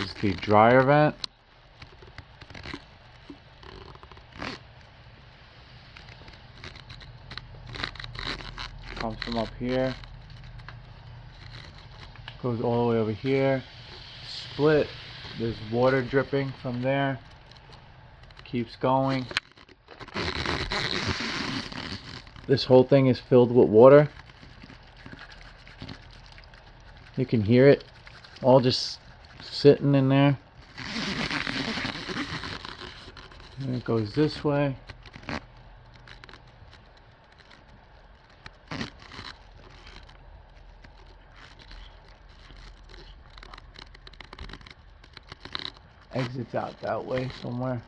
is the dryer vent. Comes from up here. Goes all the way over here. Split. There's water dripping from there. Keeps going. This whole thing is filled with water. You can hear it all just sitting in there. And it goes this way. Exits out that way somewhere.